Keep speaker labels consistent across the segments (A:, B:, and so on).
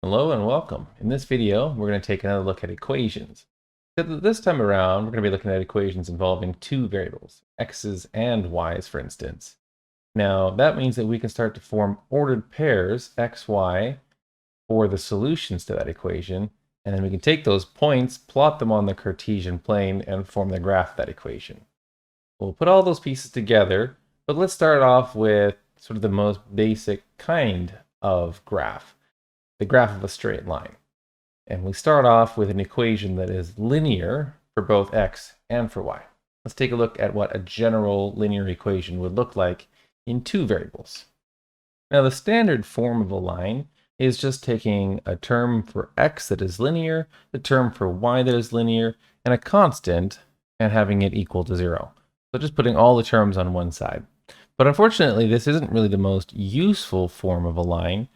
A: Hello and welcome. In this video, we're going to take another look at equations. This time around, we're going to be looking at equations involving two variables, x's and y's, for instance. Now, that means that we can start to form ordered pairs, x, y, for the solutions to that equation, and then we can take those points, plot them on the Cartesian plane, and form the graph of that equation. We'll put all those pieces together, but let's start off with sort of the most basic kind of graph, the graph of a straight line. And we start off with an equation that is linear for both x and for y. Let's take a look at what a general linear equation would look like in two variables. Now, the standard form of a line is just taking a term for x that is linear, the term for y that is linear, and a constant, and having it equal to 0. So just putting all the terms on one side. But unfortunately, this isn't really the most useful form of a line.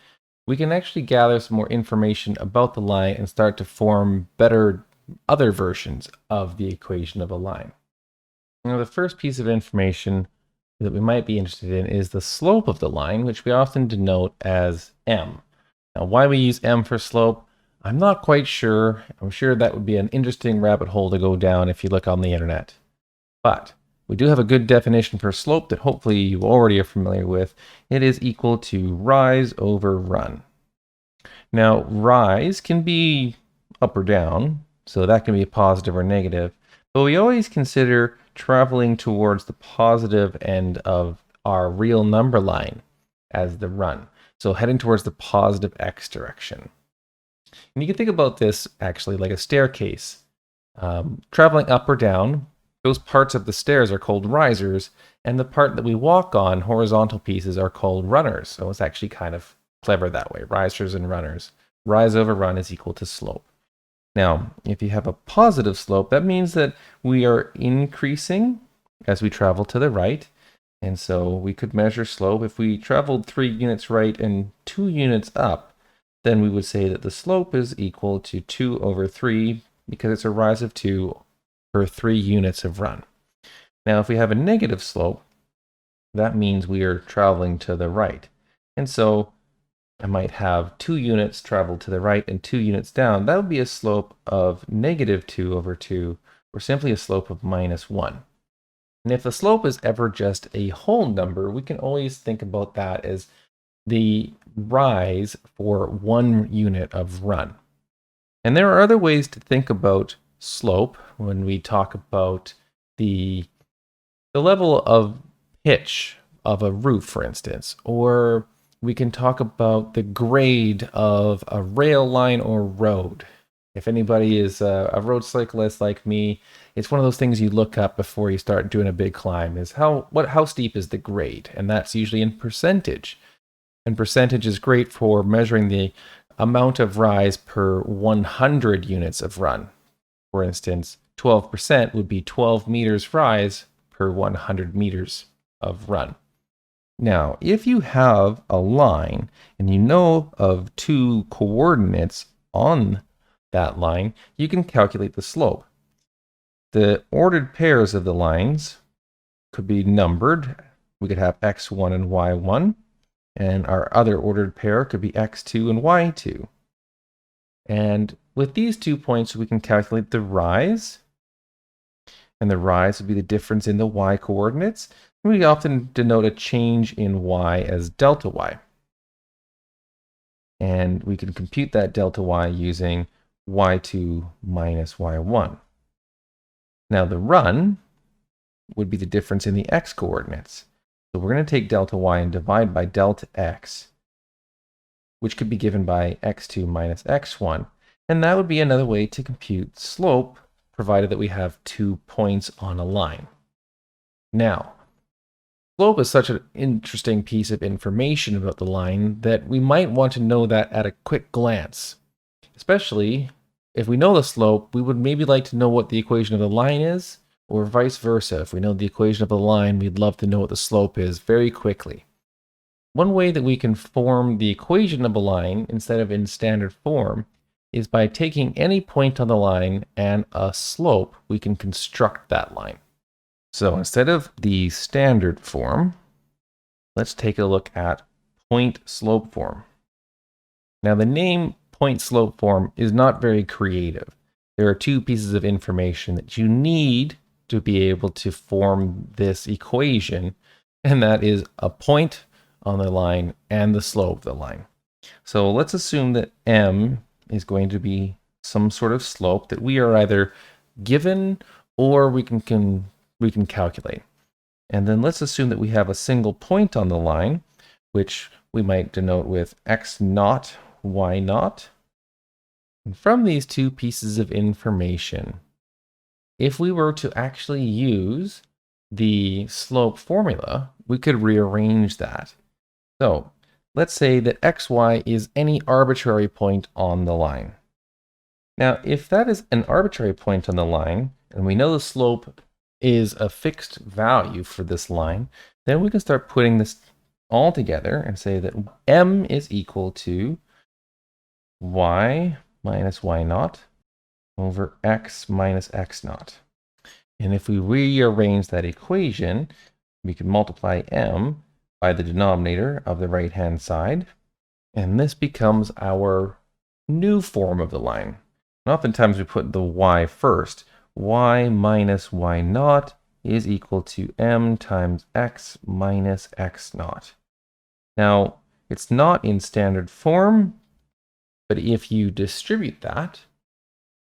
A: We can actually gather some more information about the line and start to form better other versions of the equation of a line. Now, the first piece of information that we might be interested in is the slope of the line, which we often denote as m. Now, why we use m for slope, I'm not quite sure. I'm sure that would be an interesting rabbit hole to go down if you look on the internet. But we do have a good definition for slope that hopefully you already are familiar with. It is equal to rise over run. Now, rise can be up or down, so that can be positive or negative, but we always consider traveling towards the positive end of our real number line as the run. So heading towards the positive x direction. And you can think about this actually like a staircase. Traveling up or down, those parts of the stairs are called risers, and the part that we walk on, horizontal pieces, are called runners. So it's actually kind of clever that way, risers and runners. Rise over run is equal to slope. Now, if you have a positive slope, that means that we are increasing as we travel to the right. And so we could measure slope. If we traveled 3 units right and 2 units up, then we would say that the slope is equal to 2 over 3 because it's a rise of 2 per 3 units of run. Now, if we have a negative slope, that means we are traveling to the right. And so I might have 2 units travel to the right and 2 units down. That would be a slope of negative 2 over 2, or simply a slope of minus 1. And if the slope is ever just a whole number, we can always think about that as the rise for 1 unit of run. And there are other ways to think about slope when we talk about the level of pitch of a roof, for instance, or we can talk about the grade of a rail line or road. If anybody is a road cyclist like me, it's one of those things you look up before you start doing a big climb is how steep is the grade, and that's usually in percentage. And percentage is great for measuring the amount of rise per 100 units of run. For instance, 12% would be 12 meters rise per 100 meters of run. Now, if you have a line and you know of 2 coordinates on that line, you can calculate the slope. The ordered pairs of the lines could be numbered. We could have x1 and y1, and our other ordered pair could be x2 and y2. And with these 2 points, we can calculate the rise, and the rise would be the difference in the y coordinates. We often denote a change in y as delta y. And we can compute that delta y using y2 minus y1. Now the run would be the difference in the x coordinates. So we're going to take delta y and divide by delta x, which could be given by x2 minus x1. And that would be another way to compute slope, provided that we have 2 points on a line. Now, slope is such an interesting piece of information about the line that we might want to know that at a quick glance. Especially if we know the slope, we would maybe like to know what the equation of the line is, or vice versa. If we know the equation of the line, we'd love to know what the slope is very quickly. One way that we can form the equation of a line instead of in standard form is by taking any point on the line and a slope, we can construct that line. So instead of the standard form, let's take a look at point slope form. Now the name point slope form is not very creative. There are two pieces of information that you need to be able to form this equation, and that is a point on the line and the slope of the line. So let's assume that m is going to be some sort of slope that we are either given or we can calculate. And then let's assume that we have a single point on the line, which we might denote with x naught, y naught. And from these two pieces of information, if we were to actually use the slope formula, we could rearrange that. So let's say that xy is any arbitrary point on the line. Now, if that is an arbitrary point on the line, and we know the slope is a fixed value for this line, then we can start putting this all together and say that m is equal to y minus y naught over x minus x naught. And if we rearrange that equation, we can multiply m by the denominator of the right-hand side, and this becomes our new form of the line. And oftentimes we put the y first. Y minus y naught is equal to m times x minus x naught. Now, it's not in standard form, but if you distribute that,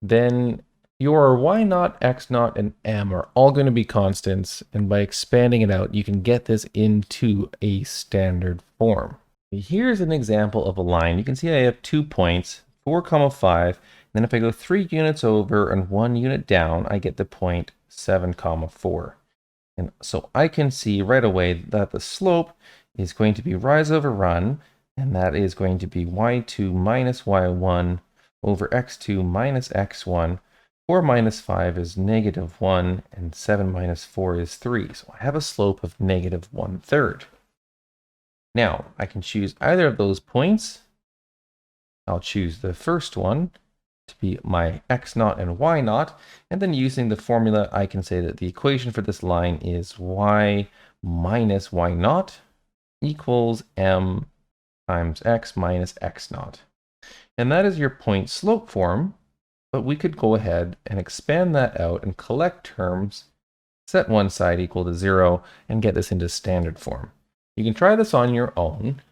A: then your y naught, x naught, and m are all going to be constants, and by expanding it out, you can get this into a standard form. Here's an example of a line. You can see I have 2 points, 4, 5. Then if I go 3 units over and 1 unit down, I get the point 7, 4. And so I can see right away that the slope is going to be rise over run, and that is going to be y2 minus y1 over x2 minus x1. 4 minus 5 is negative 1, and 7 minus 4 is 3. So I have a slope of negative 1/3. Now, I can choose either of those points. I'll choose the first one to be my x naught and y naught, and then using the formula, I can say that the equation for this line is y minus y naught equals m times x minus x naught. And that is your point slope form, but we could go ahead and expand that out and collect terms, set one side equal to 0, and get this into standard form. You can try this on your own,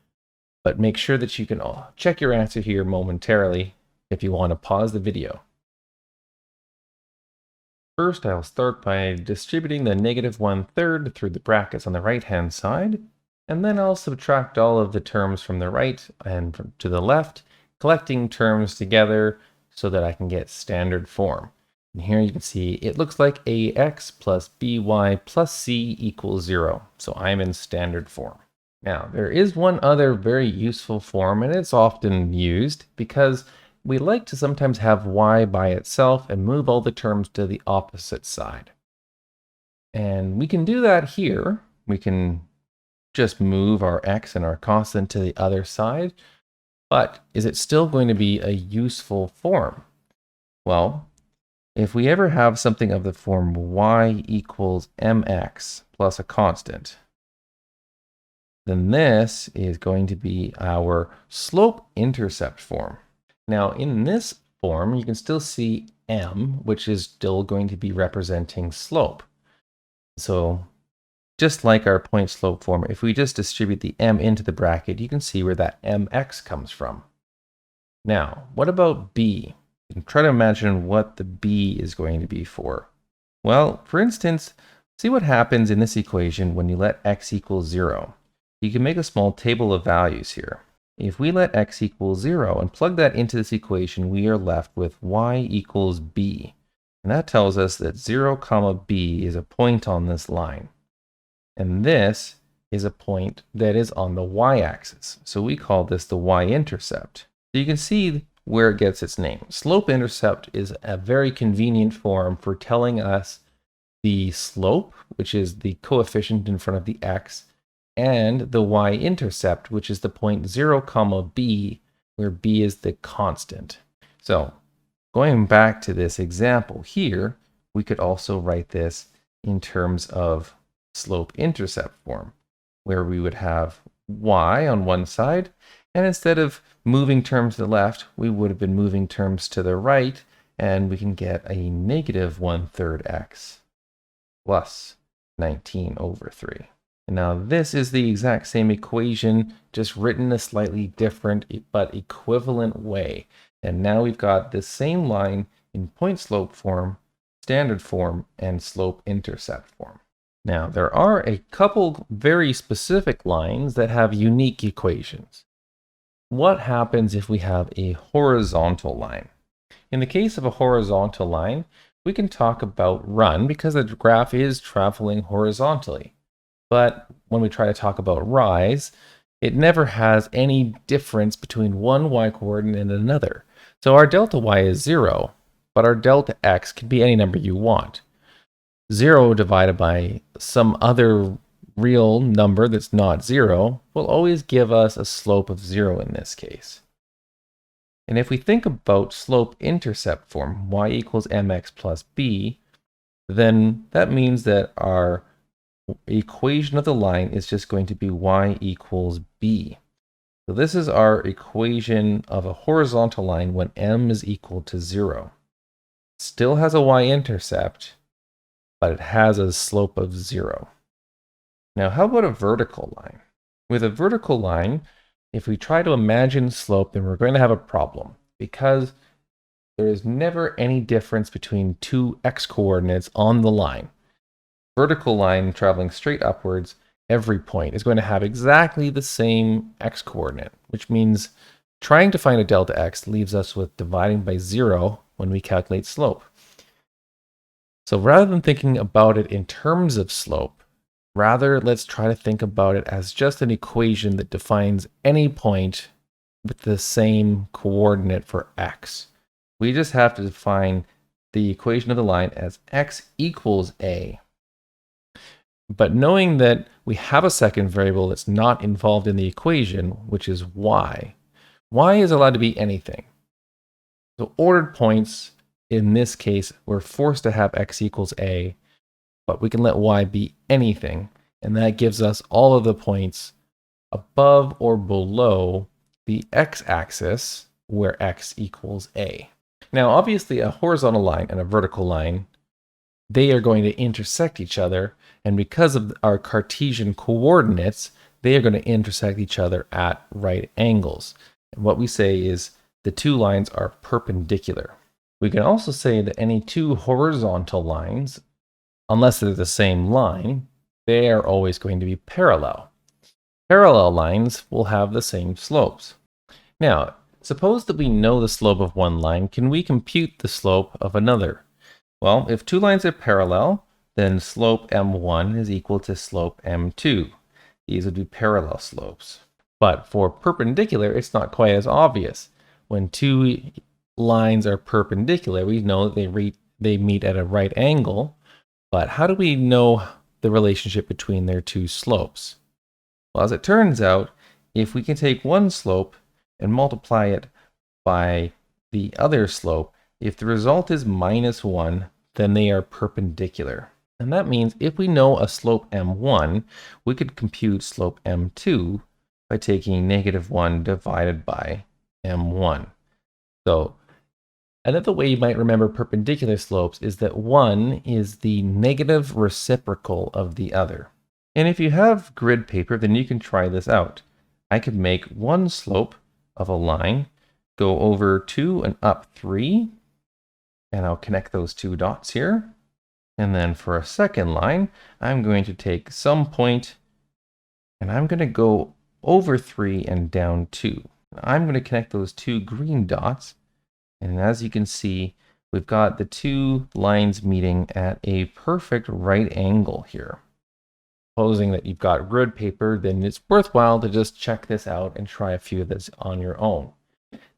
A: but make sure that you can check your answer here momentarily if you want to pause the video. First, I'll start by distributing the negative 1/3 through the brackets on the right-hand side, and then I'll subtract all of the terms from the right and to the left, collecting terms together so that I can get standard form. And here you can see it looks like ax plus by plus c equals 0, so I'm in standard form. Now, there is one other very useful form, and it's often used because we like to sometimes have y by itself and move all the terms to the opposite side. And we can do that here. We can just move our x and our constant to the other side, but is it still going to be a useful form? Well, if we ever have something of the form y equals mx plus a constant, then this is going to be our slope-intercept form. Now, in this form, you can still see m, which is still going to be representing slope. So just like our point slope form, if we just distribute the m into the bracket, you can see where that mx comes from. Now, what about b? You can try to imagine what the b is going to be for. Well, for instance, see what happens in this equation when you let x equal 0. You can make a small table of values here. If we let x equal 0 and plug that into this equation, we are left with y equals b. And that tells us that 0, b is a point on this line. And this is a point that is on the y-axis. So we call this the y-intercept. So you can see where it gets its name. Slope-intercept is a very convenient form for telling us the slope, which is the coefficient in front of the x, and the y-intercept, which is the point 0, b, where b is the constant. So going back to this example here, we could also write this in terms of slope-intercept form, where we would have y on one side, And instead of moving terms to the left, we would have been moving terms to the right, and we can get a negative 1/3 x plus 19 over 3. And now this is the exact same equation, just written a slightly different but equivalent way. And now we've got the same line in point slope form, standard form, and slope intercept form. Now, there are a couple very specific lines that have unique equations. What happens if we have a horizontal line? In the case of a horizontal line, we can talk about run because the graph is traveling horizontally. But when we try to talk about rise, it never has any difference between one y-coordinate and another. So our delta y is 0, but our delta x can be any number you want. 0 divided by some other real number that's not 0 will always give us a slope of 0 in this case. And if we think about slope intercept form, y equals mx plus b, then that means that our equation of the line is just going to be y equals b. So this is our equation of a horizontal line when m is equal to 0. Still has a y-intercept, but it has a slope of 0. Now, how about a vertical line? With a vertical line, if we try to imagine slope, then we're going to have a problem because there is never any difference between two x-coordinates on the line. Vertical line traveling straight upwards, every point is going to have exactly the same x-coordinate, which means trying to find a delta x leaves us with dividing by 0 when we calculate slope. So rather than thinking about it in terms of slope, rather let's try to think about it as just an equation that defines any point with the same coordinate for x. We just have to define the equation of the line as x equals a. But knowing that we have a second variable that's not involved in the equation, which is y, y is allowed to be anything. So ordered points, in this case, we're forced to have x equals a, but we can let y be anything, and that gives us all of the points above or below the x-axis where x equals a. Now, obviously, a horizontal line and a vertical line, they are going to intersect each other, and because of our Cartesian coordinates, they are going to intersect each other at right angles. And what we say is the two lines are perpendicular. We can also say that any two horizontal lines, unless they're the same line, they are always going to be parallel. Parallel lines will have the same slopes. Now, suppose that we know the slope of one line. Can we compute the slope of another? Well, if two lines are parallel, then slope m1 is equal to slope m2. These would be parallel slopes. But for perpendicular, it's not quite as obvious. When two lines are perpendicular, we know that they meet at a right angle, but how do we know the relationship between their two slopes? Well, as it turns out, if we can take one slope and multiply it by the other slope, if the result is -1, then they are perpendicular. And that means if we know a slope m1, we could compute slope m2 by taking -1 divided by m1. So another way you might remember perpendicular slopes is that one is the negative reciprocal of the other. And if you have grid paper, then you can try this out. I could make one slope of a line go over 2 and up 3, and I'll connect those two dots here. And then for a second line, I'm going to take some point, and I'm going to go over 3 and down 2. I'm going to connect those two green dots, and as you can see, we've got the two lines meeting at a perfect right angle here. Supposing that you've got grid paper, then it's worthwhile to just check this out and try a few of this on your own.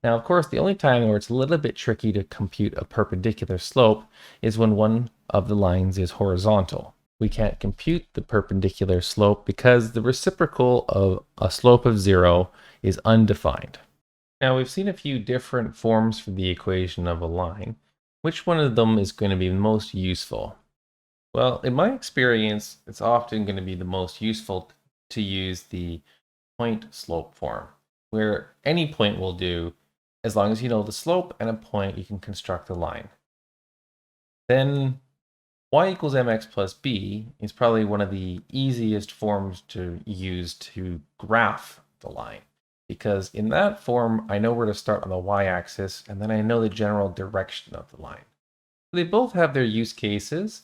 A: Now, of course, the only time where it's a little bit tricky to compute a perpendicular slope is when one of the lines is horizontal. We can't compute the perpendicular slope because the reciprocal of a slope of 0 is undefined. Now, we've seen a few different forms for the equation of a line. Which one of them is going to be most useful? Well, in my experience, it's often going to be the most useful to use the point slope form. where any point will do, as long as you know the slope and a point, you can construct a line. Then y equals mx plus b is probably one of the easiest forms to use to graph the line. Because in that form, I know where to start on the y-axis, and then I know the general direction of the line. They both have their use cases.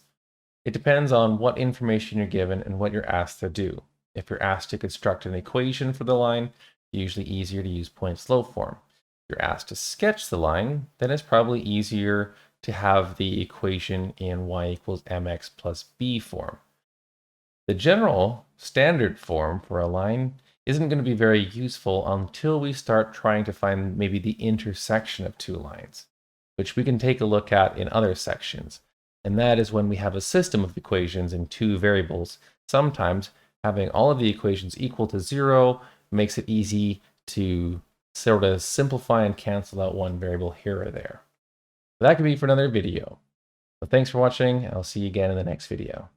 A: It depends on what information you're given and what you're asked to do. If you're asked to construct an equation for the line, it's usually easier to use point-slope form. If you're asked to sketch the line, then it's probably easier to have the equation in y equals mx plus b form. The general standard form for a line isn't going to be very useful until we start trying to find maybe the intersection of two lines, which we can take a look at in other sections. And that is when we have a system of equations in two variables. Sometimes having all of the equations equal to 0 makes it easy to sort of simplify and cancel out one variable here or there. That could be for another video. So thanks for watching. I'll see you again in the next video.